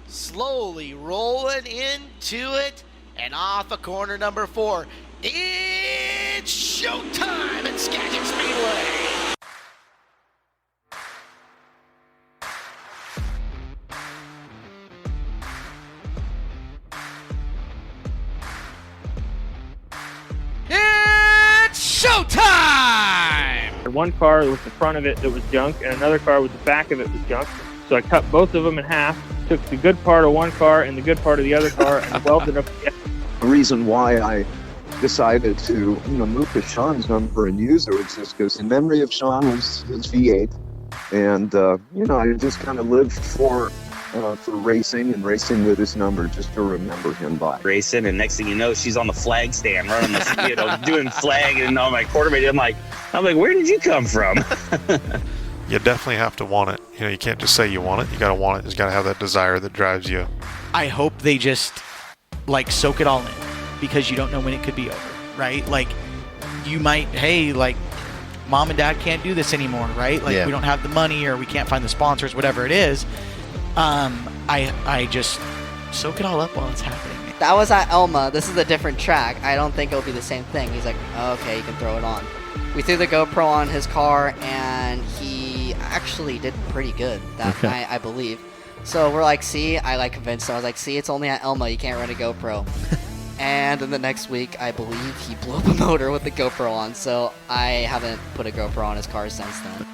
slowly rolling into it, and off of corner number 4. It's showtime at Skagit Speedway. It's showtime! One car with the front of it that was junk, and another car with the back of it was junk. So I cut both of them in half, took the good part of one car and the good part of the other car, and welded them together. The reason why I decided to move to Sean's number and use it was just because in memory of Sean was his V8, and I just kind of lived for racing and racing with his number just to remember him by. Racing, and next thing you know, she's on the flag stand running the, doing flag, and all my quarterback. I'm like, where did you come from? You definitely have to want it. You can't just say you want it. You got to want it. You got to have that desire that drives you. I hope they just soak it all in, because you don't know when it could be over, right? You might, mom and dad can't do this anymore, right? We don't have the money, or we can't find the sponsors, whatever it is. I just soak it all up while it's happening. That was at Elma. This is a different track. I don't think it'll be the same thing. He's like, oh, okay, you can throw it on. We threw the GoPro on his car, and he actually did pretty good that night, I believe. So we're like, see, I convinced him. I was like, see, it's only at Elma. You can't run a GoPro. And then the next week, I believe he blew up a motor with the GoPro on. So I haven't put a GoPro on his car since then.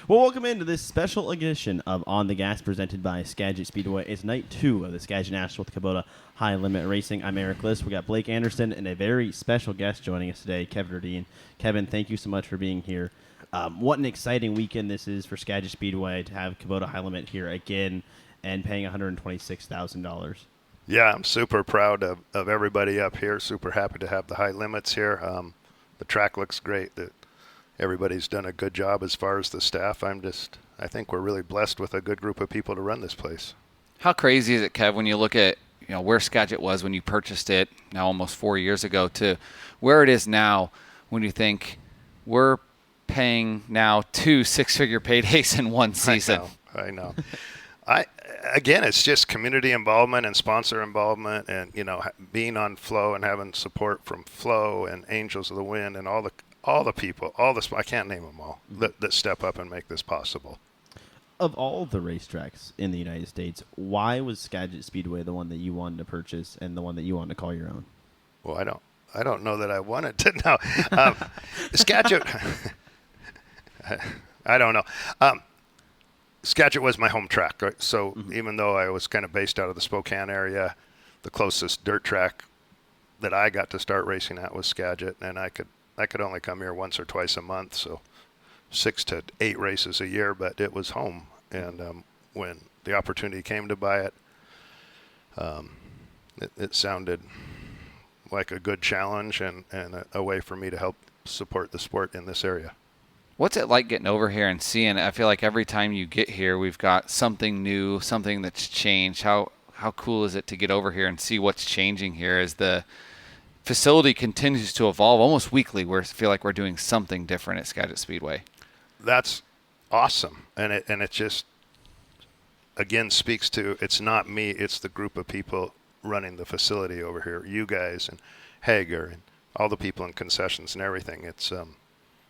Well, welcome into this special edition of On the Gas presented by Skagit Speedway. It's night 2 of the Skagit Nationals with Kubota High Limit Racing. I'm Erik. We got Blake Anderson and a very special guest joining us today, Kevin Rudeen. Kevin, thank you so much for being here. What an exciting weekend this is for Skagit Speedway to have Kubota High Limit here again and paying $126,000. Yeah, I'm super proud of everybody up here. Super happy to have the high limits here. The track looks great. Everybody's done a good job as far as the staff. I think we're really blessed with a good group of people to run this place. How crazy is it, Kev, when you look at where Skagit was when you purchased it now almost 4 years ago to where it is now, when you think we're paying now 2 six-figure paydays in one season. I know. Again, it's just community involvement and sponsor involvement, and being on Flow and having support from Flow and Angels of the Wind and all the people, I can't name them all, that step up and make this possible. Of all the racetracks in the United States, why was Skagit Speedway the one that you wanted to purchase and the one that you wanted to call your own? Well, I don't know that I wanted to know. Skagit, I don't know. Skagit was my home track, right? So even though I was kind of based out of the Spokane area, the closest dirt track that I got to start racing at was Skagit, and I could only come here once or twice a month, so 6 to 8 races a year, but it was home. And when the opportunity came to buy it, it sounded like a good challenge and a way for me to help support the sport in this area. What's it like getting over here and seeing? I feel like every time you get here, we've got something new, something that's changed. How cool is it to get over here and see what's changing here as the facility continues to evolve almost weekly? I feel like we're doing something different at Skagit Speedway. That's awesome, and it just again speaks to, it's not me, it's the group of people running the facility over here. You guys and Hager and all the people in concessions and everything. It's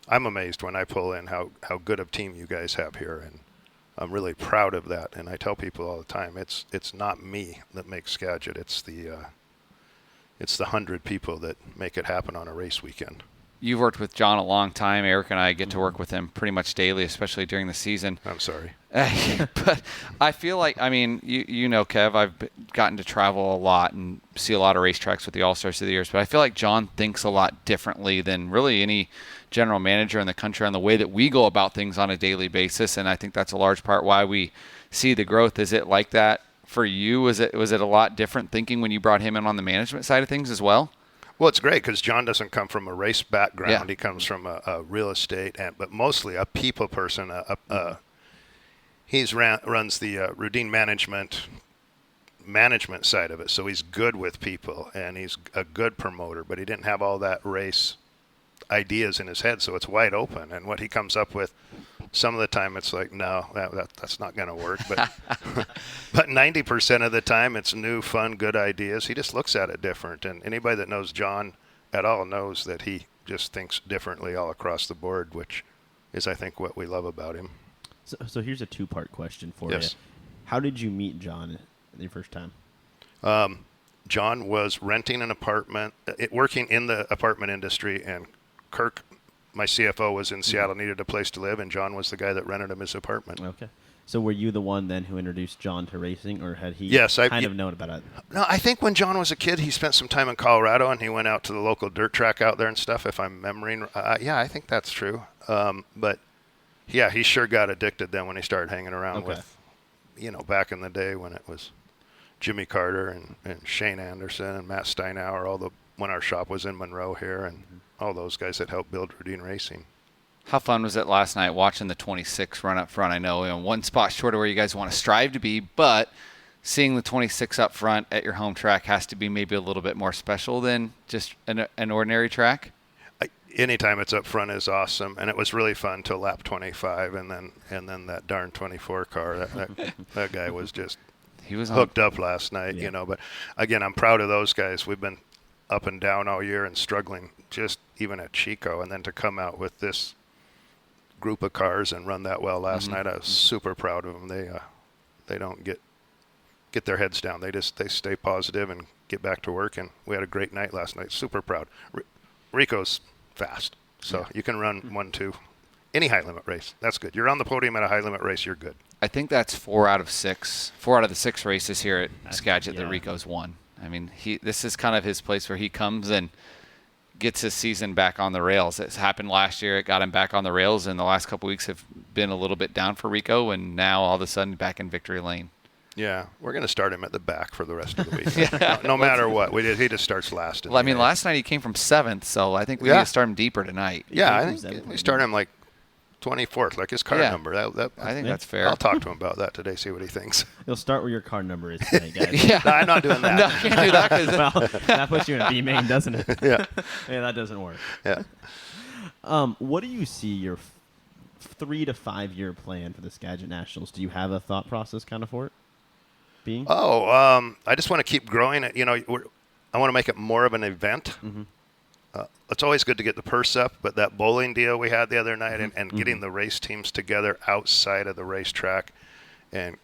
I'm amazed when I pull in how good of a team you guys have here, and I'm really proud of that. And I tell people all the time, it's not me that makes Skagit. It's the 100 people that make it happen on a race weekend. You've worked with John a long time. Erik and I get to work with him pretty much daily, especially during the season. I'm sorry. But I feel like, Kev, I've gotten to travel a lot and see a lot of racetracks with the All-Stars through the years, but I feel like John thinks a lot differently than really any general manager in the country on the way that we go about things on a daily basis, and I think that's a large part why we see the growth. Is it like that for you? Was it a lot different thinking when you brought him in on the management side of things as well? Well, it's great because John doesn't come from a race background. Yeah. He comes from a real estate, but mostly a people person. He runs the Rudeen management side of it, so he's good with people, and he's a good promoter, but he didn't have all that race ideas in his head, so it's wide open. And what he comes up with, some of the time it's like, no, that's not going to work. But but 90% of the time it's new, fun, good ideas. He just looks at it different. And anybody that knows John at all knows that he just thinks differently all across the board, which is, I think, what we love about him. So here's a two-part question for Yes. you. How did you meet John the first time? John was renting an apartment, working in the apartment industry, and Kirk, my CFO, was in Seattle, needed a place to live, and John was the guy that rented him his apartment. Okay. So were you the one then who introduced John to racing, or had he Yes, kind of known about it? No, I think when John was a kid, he spent some time in Colorado, and he went out to the local dirt track out there and stuff, if I'm remembering. Yeah, I think that's true. But, yeah, he sure got addicted then when he started hanging around with, back in the day when it was Jimmy Carter and Shane Anderson and Matt Steinauer, when our shop was in Monroe here, and all those guys that helped build Rudeen Racing. How fun was it last night watching the 26 run up front? I know, one spot short of where you guys want to strive to be, but seeing the 26 up front at your home track has to be maybe a little bit more special than just an ordinary track. Anytime it's up front is awesome, and it was really fun till lap 25, and then that darn 24 car. That guy was just he was hooked up last night, But again, I'm proud of those guys. We've been up and down all year and struggling, just even at Chico, and then to come out with this group of cars and run that well last night, I was super proud of them. They don't get their heads down. They stay positive and get back to work, and we had a great night last night. Super proud. Rico's fast, so you can run 1-2 any high limit race. That's good. You're on the podium at a high limit race, you're good. I think that's 4 out of the 6 races here at Skagit that Rico's won. I mean, this is kind of his place where he comes and gets his season back on the rails. It's happened last year. It got him back on the rails, and the last couple weeks have been a little bit down for Rico, and now all of a sudden back in victory lane. Yeah, we're going to start him at the back for the rest of the week. no matter what. He just starts last. Well, I mean, last night he came from 7th, so I think we need to start him deeper tonight. Yeah, I think we start him like 24th, like his car number. I think that's fair. I'll talk to him about that today, see what he thinks. You'll start where your car number is tonight, guys. Yeah. No, I'm not doing that. No, you can't do that. Well, that puts you in a B main, doesn't it? Yeah. Yeah, that doesn't work. Yeah. What do you see your 3 to 5 year plan for the Skagit Nationals? Do you have a thought process kind of for it? I just want to keep growing it. I want to make it more of an event. Mm-hmm. It's always good to get the purse up, but that bowling deal we had the other night and getting the race teams together outside of the racetrack, and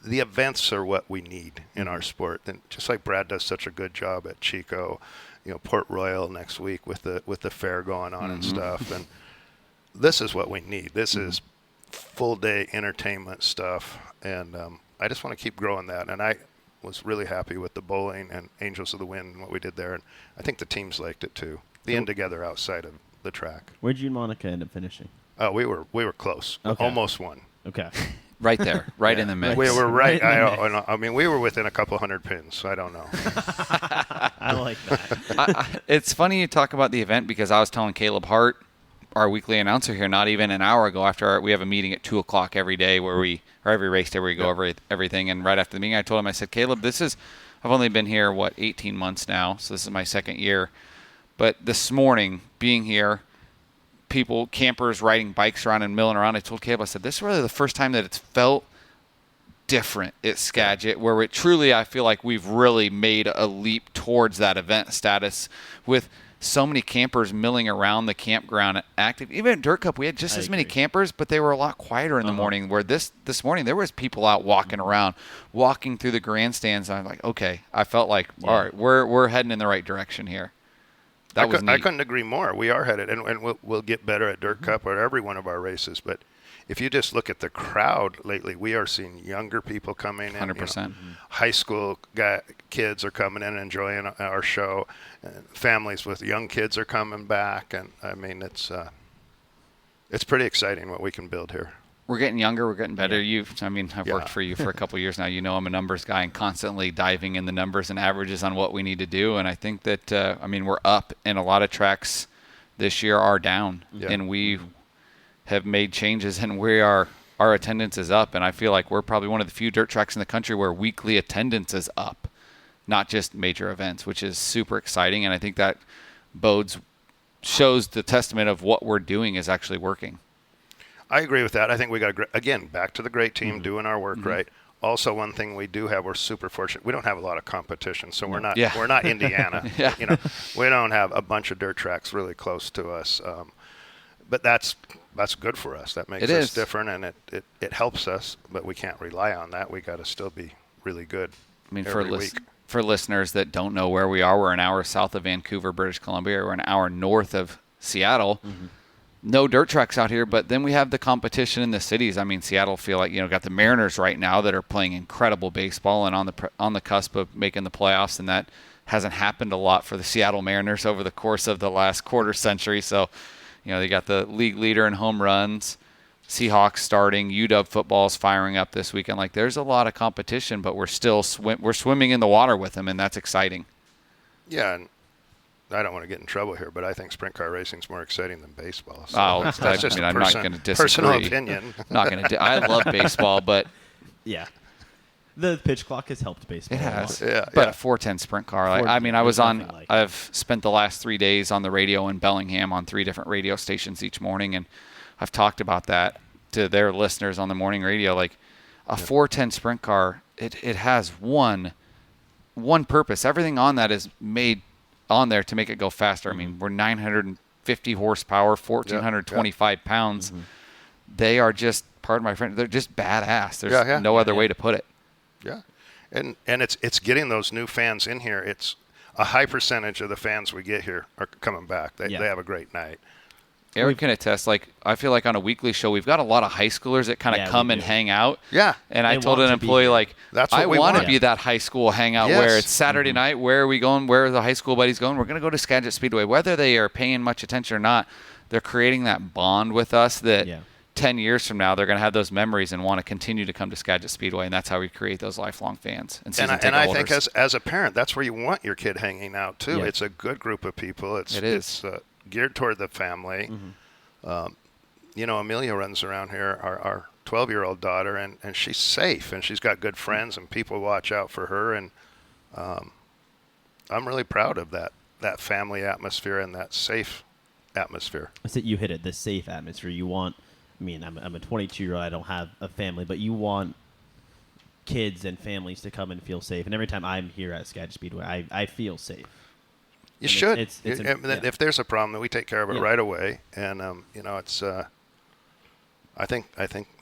the events are what we need in our sport. And just like Brad does such a good job at Chico, Port Royal next week with the fair going on and stuff. And this is what we need. This is full day entertainment stuff, and I just want to keep growing that. And I was really happy with the bowling and Angels of the Wind and what we did there, and I think the teams liked it too. Being together outside of the track. Where'd you and Monica end up finishing? Oh, we were close. Okay. Almost won. Okay. Right there, in the mix. We were right. I mean, we were within a couple hundred pins. So I don't know. I like that. It's funny you talk about the event because I was telling Caleb Hart, our weekly announcer here, not even an hour ago we have a meeting at 2:00 every day or every race day where we go over everything. And right after the meeting, I told him, I said, Caleb, I've only been here, 18 months now. So this is my second year. But this morning, being here, campers riding bikes around and milling around, I told Caleb, I said, this is really the first time that it's felt different at Skagit, where it truly, I feel like we've really made a leap towards that event status with so many campers milling around the campground active. Even at Dirt Cup, we had just as many campers, but they were a lot quieter in the morning, where this morning there was people out walking around, walking through the grandstands. And I'm like, okay, I felt like, all right, we're heading in the right direction here. I couldn't agree more. We are headed, and we'll get better at Dirt Cup or every one of our races. But if you just look at the crowd lately, we are seeing younger people coming in. 100%. High school kids are coming in and enjoying our show. Families with young kids are coming back, and I mean it's pretty exciting what we can build here. We're getting younger. We're getting better. I've worked for you for a couple of years now. I'm a numbers guy and constantly diving in the numbers and averages on what we need to do. And I think that, we're up, and a lot of tracks this year are down. Yeah. And we have made changes, and our attendance is up. And I feel like we're probably one of the few dirt tracks in the country where weekly attendance is up, not just major events, which is super exciting. And I think that bodes shows the testament of what we're doing is actually working. I agree with that. I think we got, again, back to the great team doing our work right. Also, one thing we do have, we're super fortunate. We don't have a lot of competition, so we're not Indiana. You know, we don't have a bunch of dirt tracks really close to us. But that's good for us. That makes us different, and it helps us. But we can't rely on that. We got to still be really good. I mean, every week. For listeners that don't know where we are, we're an hour south of Vancouver, British Columbia. We're an hour north of Seattle. No dirt tracks out here, but then we have the competition in the cities. I mean, Seattle feel like, you know, got the Mariners right now that are playing incredible baseball and on the cusp of making the playoffs, and that hasn't happened a lot for the Seattle Mariners over the course of the last quarter century. So, you know, they got the league leader in home runs, Seahawks starting, UW football's firing up this weekend. Like, there's a lot of competition, but we're still we're swimming in the water with them, and that's exciting. Yeah, and I don't want to get in trouble here, but I think sprint car racing is more exciting than baseball. So I'm not going to disagree. Personal opinion. Not going to. I love baseball, but yeah, the pitch clock has helped baseball. It has. Yeah, but a 410 sprint car. I've spent the last 3 days on the radio in Bellingham on 3 different radio stations each morning, and I've talked about that to their listeners on the morning radio. Like a 410 sprint car, it has one purpose. Everything on that is made on there to make it go faster. I mean, we're 950 horsepower, 1,425 pounds. They are just, pardon my friend, they're just badass. There's no other way to put it. Yeah, and it's getting those new fans in here. It's a high percentage of the fans we get here are coming back. They have a great night. Erik can attest, like, I feel like on a weekly show, we've got a lot of high schoolers that kind of come and hang out. Yeah. And I told an employee, like, I want to be that high school hangout where it's Saturday night. Where are we going? Where are the high school buddies going? We're going to go to Skagit Speedway. Whether they are paying much attention or not, they're creating that bond with us that 10 years from now, they're going to have those memories and want to continue to come to Skagit Speedway. And that's how we create those lifelong fans. And I think as a parent, that's where you want your kid hanging out, too. Yeah. It's a good group of people. It's geared toward the family. You know, Amelia runs around here, our 12-year-old daughter, and she's safe, and she's got good friends, and people watch out for her, and I'm really proud of that family atmosphere and that safe atmosphere. I said you hit it, the safe atmosphere. You want, I mean, I'm a 22-year-old, I don't have a family, but you want kids and families to come and feel safe, and every time I'm here at Skagit Speedway, I feel safe. You should. If there's a problem, then we take care of it right away. And you know, it's. I think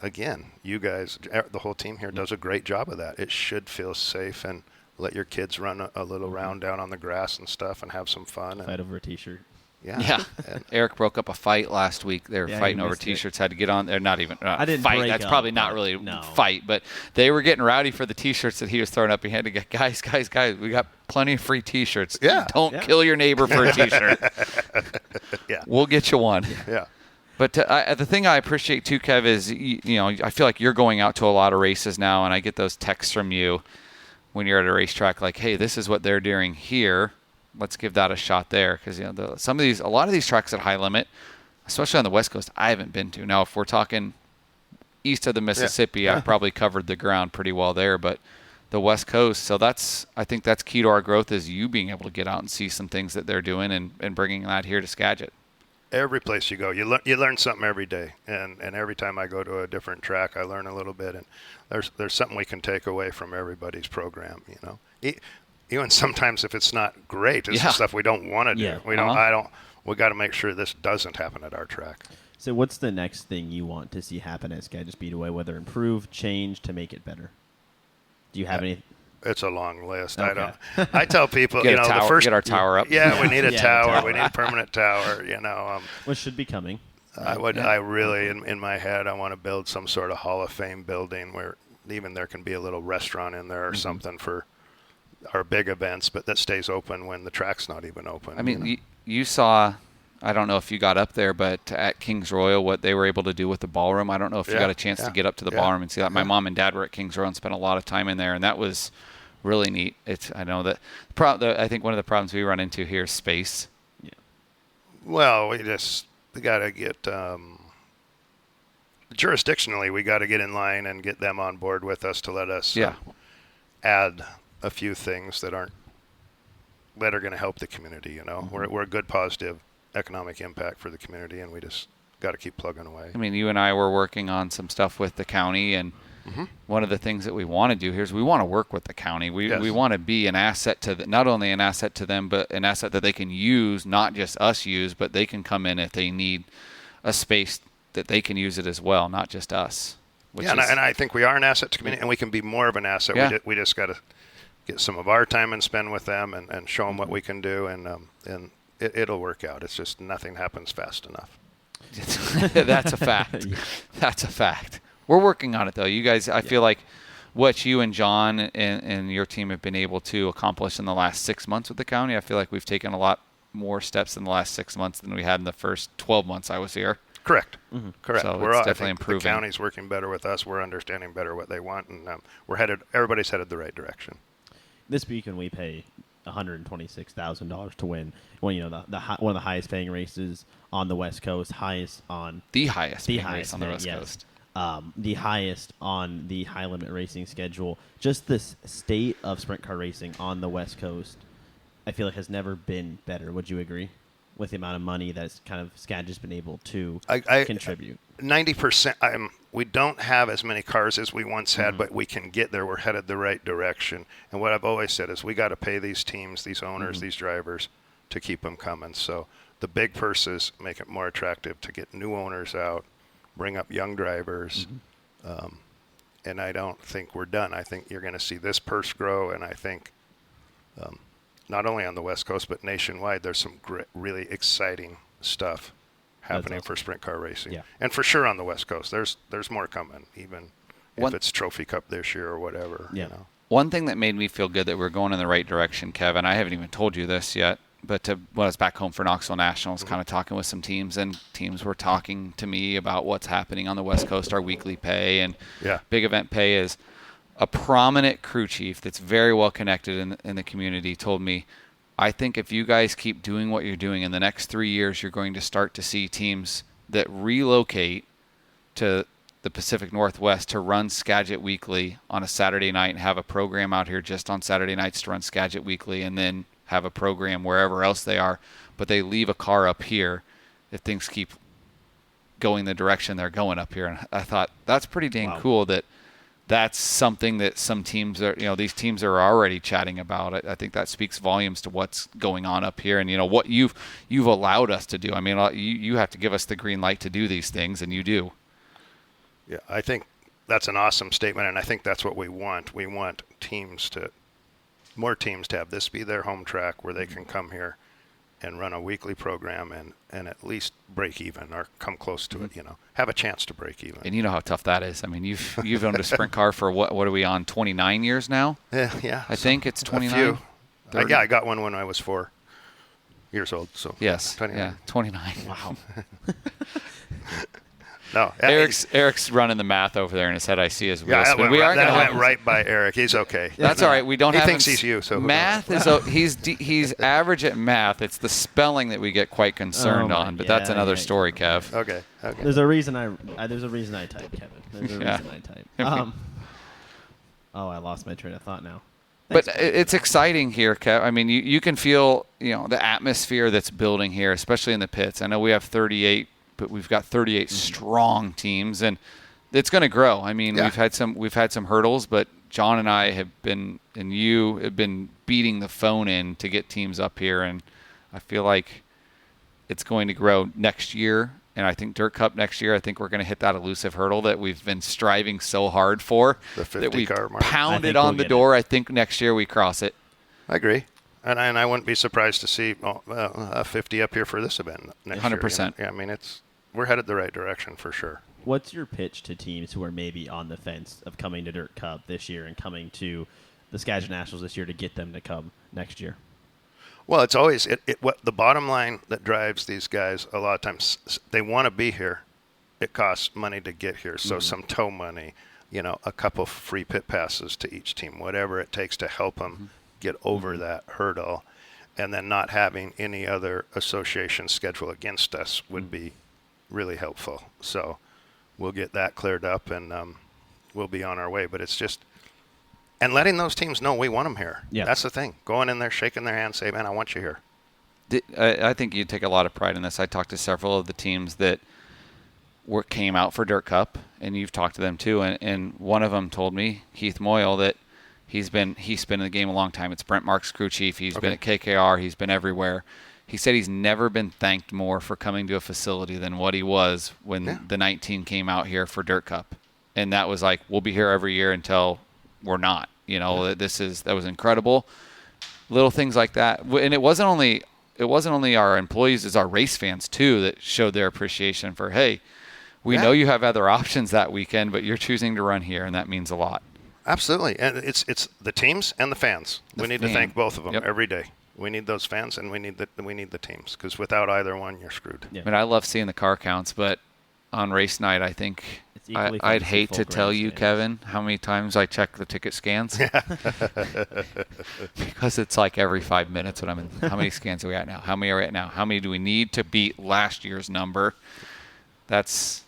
again, you guys, the whole team here, does a great job of that. It should feel safe, and let your kids run a little round down on the grass and stuff, and have some fun. Fight over a T-shirt. Yeah. Erik broke up a fight last week. They were fighting over T-shirts. Had to get on. They're not even I didn't fight. Break That's up, probably not really fight, but they were getting rowdy for the T-shirts that he was throwing up. He had to get guys. We got plenty of free T-shirts. Don't kill your neighbor for a T-shirt. We'll get you one. Yeah. But the thing I appreciate too, Kev, is you know, I feel like you're going out to a lot of races now, and I get those texts from you when you're at a racetrack, like, "Hey, this is what they're doing here. Let's give that a shot there," because you know a lot of these tracks at high limit, especially on the West Coast, I haven't been to. Now, if we're talking east of the Mississippi, I've probably covered the ground pretty well there, but the West Coast. So I think that's key to our growth, is you being able to get out and see some things that they're doing and bringing that here to Skagit. Every place you go, you learn something every day, and every time I go to a different track, I learn a little bit, and there's something we can take away from everybody's program, you know. Even sometimes if it's not great, it's the stuff we don't want to do. We got to make sure this doesn't happen at our track. So what's the next thing you want to see happen at Skagit Speedway, whether improve, change, to make it better? Do you have any? It's a long list. Okay. I tell people, get our tower up. Yeah, we need a tower. We need a permanent tower, you know. Which should be coming. I really, in my head, I want to build some sort of Hall of Fame building where even there can be a little restaurant in there or something for our big events, but that stays open when the track's not even open. I mean, you saw, I don't know if you got up there, but at Kings Royal, what they were able to do with the ballroom, I don't know if you got a chance to get up to the ballroom and see that. My mom and dad were at Kings Royal and spent a lot of time in there, and that was really neat. I know that I think one of the problems we run into here is space. Yeah. Well, we got to get jurisdictionally, we got to get in line and get them on board with us to let us add a few things that are going to help the community. You know, we're a good positive economic impact for the community, and we just got to keep plugging away. I mean, you and I were working on some stuff with the county, and one of the things that we want to do here is we want to work with the county. We want to be an asset to not only an asset to them, but an asset that they can use, not just us use, but they can come in if they need a space that they can use it as well, not just us. And I think we are an asset to community, and we can be more of an asset. Yeah. We just got to get some of our time and spend with them and show them what we can do, and it'll work out. It's just nothing happens fast enough. That's a fact. That's a fact. We're working on it, though. You guys, I feel like what you and John and your team have been able to accomplish in the last 6 months with the county, I feel like we've taken a lot more steps in the last 6 months than we had in the first 12 months I was here. Correct. Correct. So We're it's all, definitely I think improving. The county's working better with us. We're understanding better what they want, and everybody's headed the right direction. This weekend we pay $126,000 to win. Well, you know, one of the highest paying races on the West Coast, the highest race on the West Coast. The highest on the high limit racing schedule. Just this state of sprint car racing on the West Coast, I feel like has never been better. Would you agree? With the amount of money that's kind of Skagit's been able to contribute. 90%. We don't have as many cars as we once had, but we can get there. We're headed the right direction. And what I've always said is we got to pay these teams, these owners, these drivers to keep them coming. So the big purses make it more attractive to get new owners out, bring up young drivers. And I don't think we're done. I think you're going to see this purse grow, and I think not only on the West Coast but nationwide, there's some really exciting stuff happening for sprint car racing. Yeah. And for sure on the West Coast, there's more coming, even if it's Trophy Cup this year or whatever. Yeah. You know. One thing that made me feel good that we're going in the right direction, Kevin, I haven't even told you this yet, but when I was back home for Knoxville Nationals, kind of talking with some teams, and teams were talking to me about what's happening on the West Coast, our weekly pay and big event pay. Is a prominent crew chief that's very well connected in the community told me, I think if you guys keep doing what you're doing in the next 3 years, you're going to start to see teams that relocate to the Pacific Northwest to run Skagit Weekly on a Saturday night and have a program out here just on Saturday nights to run Skagit Weekly, and then have a program wherever else they are. But they leave a car up here if things keep going the direction they're going up here. And I thought that's pretty dang cool that's something that some teams are, these teams are already chatting about. I think that speaks volumes to what's going on up here, and what you've allowed us to do. I mean, you have to give us the green light to do these things, and you do. Yeah, I think that's an awesome statement, and I think that's what we want. We want more teams to have this be their home track where they can come here and run a weekly program and at least break even or come close to it, have a chance to break even. And you know how tough that is. I mean, you've owned a sprint car for what are we on, 29 years now? Yeah. I think it's 29. I got one when I was 4 years old. So yes, 29. yeah, 29. Wow. No, Erik's running the math over there in his head. I see his wheels. Yeah, that went right by Erik. He's okay. That's all right. We don't he have thinks him. He's you. So math is he's average at math. It's the spelling that we get quite concerned on. But that's another story, Kev. Okay. There's a reason I type, Kevin. There's a reason I type. I lost my train of thought now. Thanks, but it's exciting here, Kev. I mean, you can feel the atmosphere that's building here, especially in the pits. I know we have 38. But we've got 38 strong teams, and it's going to grow. I mean, we've had some hurdles, but John and I have been, and you have been beating the phone in to get teams up here, and I feel like it's going to grow next year. And I think Dirt Cup next year, I think we're going to hit that elusive hurdle that we've been striving so hard for. The 50 that we car mark. pounded on the door. I think next year we cross it. I agree. And I wouldn't be surprised to see a 50 up here for this event next 100%. year. Yeah, I mean, we're headed the right direction for sure. What's your pitch to teams who are maybe on the fence of coming to Dirt Cup this year and coming to the Skagit Nationals this year to get them to come next year? Well, it's always what the bottom line that drives these guys. A lot of times they want to be here. It costs money to get here, so some tow money, a couple free pit passes to each team, whatever it takes to help them get over that hurdle, and then not having any other association schedule against us would be really helpful. So we'll get that cleared up, and we'll be on our way. But it's just and letting those teams know we want them here. Yeah. That's the thing. Going in there, shaking their hand, say, "Man, I want you here." I think you take a lot of pride in this. I talked to several of the teams that came out for Dirt Cup, and you've talked to them too. And one of them told me, Heath Moyle, that he's been in the game a long time. It's Brent Mark's crew chief. He's been at KKR. He's been everywhere. He said he's never been thanked more for coming to a facility than what he was when the 19 came out here for Dirt Cup. And that was like, we'll be here every year until we're not. You know, that was incredible. Little things like that. And it wasn't only our employees, it's our race fans too that showed their appreciation for, hey, we know you have other options that weekend, but you're choosing to run here, and that means a lot. Absolutely. And it's the teams and the fans. We need to thank both of them every day. We need those fans, and we need the teams, because without either one, you're screwed. Yeah. I mean, I love seeing the car counts, but on race night, I think I'd hate to tell you, Kevin, how many times I check the ticket scans. Because it's like every 5 minutes when I'm in. How many scans are we at now? How many are we at now? How many do we need to beat last year's number? That's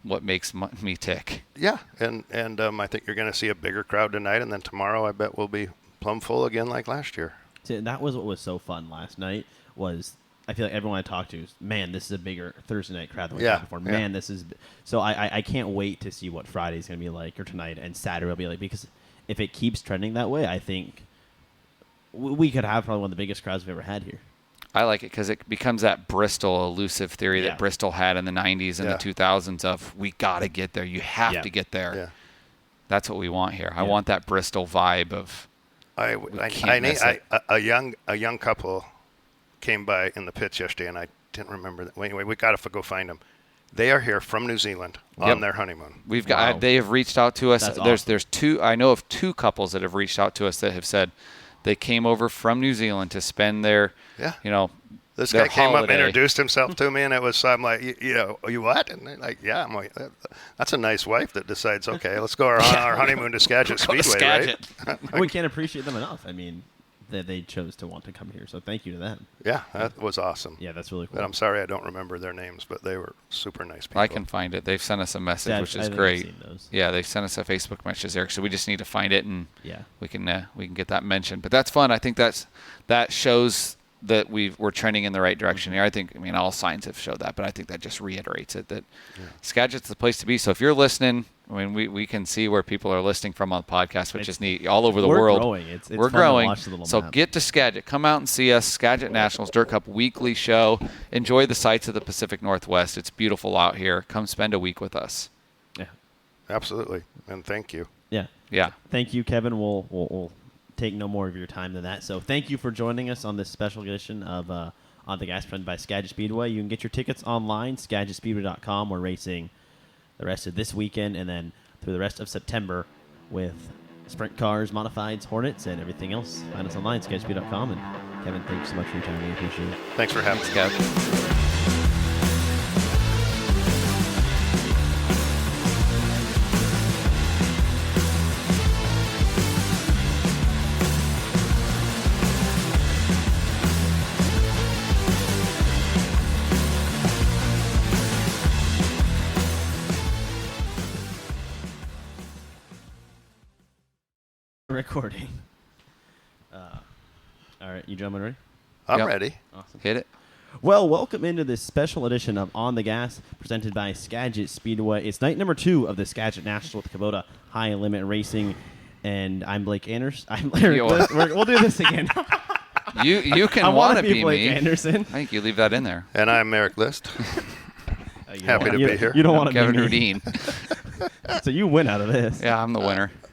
what makes me tick. Yeah, and I think you're going to see a bigger crowd tonight, and then tomorrow I bet we'll be plumb full again like last year. See, that was what was so fun last night. Was I feel like everyone I talked to is, man, this is a bigger Thursday night crowd than we had before. Man, this is so. I can't wait to see what Friday's going to be like, or tonight and Saturday will be like, because if it keeps trending that way, I think we could have probably one of the biggest crowds we've ever had here. I like it because it becomes that Bristol elusive theory that Bristol had in the 90s and the 2000s of, we got to get there. You have to get there. Yeah. That's what we want here. I want that Bristol vibe of a young couple came by in the pits yesterday, and I didn't remember that. Anyway, we got to go find them. They are here from New Zealand on their honeymoon. We've got. They have reached out to us. There's two. I know of two couples that have reached out to us that have said they came over from New Zealand to spend their, This guy came up and introduced himself to me, and it was, I'm like, you what? And they're like, yeah. I'm like, that's a nice wife that decides, okay, let's go on our honeymoon to Skagit Speedway, right? We can't appreciate them enough. I mean, that they chose to want to come here, so thank you to them. Yeah, that was awesome. Yeah, that's really cool. And I'm sorry I don't remember their names, but they were super nice people. I can find it. They've sent us a message, which is great. Yeah, they've sent us a Facebook message, Eric. So we just need to find it, and we can get that mentioned. But that's fun. I think that shows that we're trending in the right direction here. I think, all signs have showed that, but I think that just reiterates it, that Skagit's the place to be. So if you're listening, we can see where people are listening from on the podcast, which is neat, all over the world. Growing. We're growing. So get to Skagit. Come out and see us. Skagit Nationals Dirt Cup weekly show. Enjoy the sights of the Pacific Northwest. It's beautiful out here. Come spend a week with us. Yeah, absolutely. And thank you. Yeah. Thank you, Kevin. We'll take no more of your time than that. So thank you for joining us on this special edition of On the Gas, presented by Skagit Speedway. You can get your tickets online, SkagitSpeedway.com. We're racing the rest of this weekend and then through the rest of September with sprint cars, modifieds, Hornets, and everything else. Find us online, SkagitSpeedway.com. And Kevin, thank you so much for your time. We appreciate it. Thanks for having me, Kev. Recording. All right, you gentlemen ready? I'm ready. Awesome. Hit it. Well, welcome into this special edition of On the Gas, presented by Skagit Speedway. It's night number 2 of the Skagit Nationals with Kubota High Limit Racing, and I'm Blake Anderson. I'm Erik. We'll do this again. You can want to be Blake me. Anderson. I think you leave that in there. And I'm Erik List. Happy to be here. You don't want to Kevin be me. Rudeen. So you win out of this. Yeah, I'm the winner.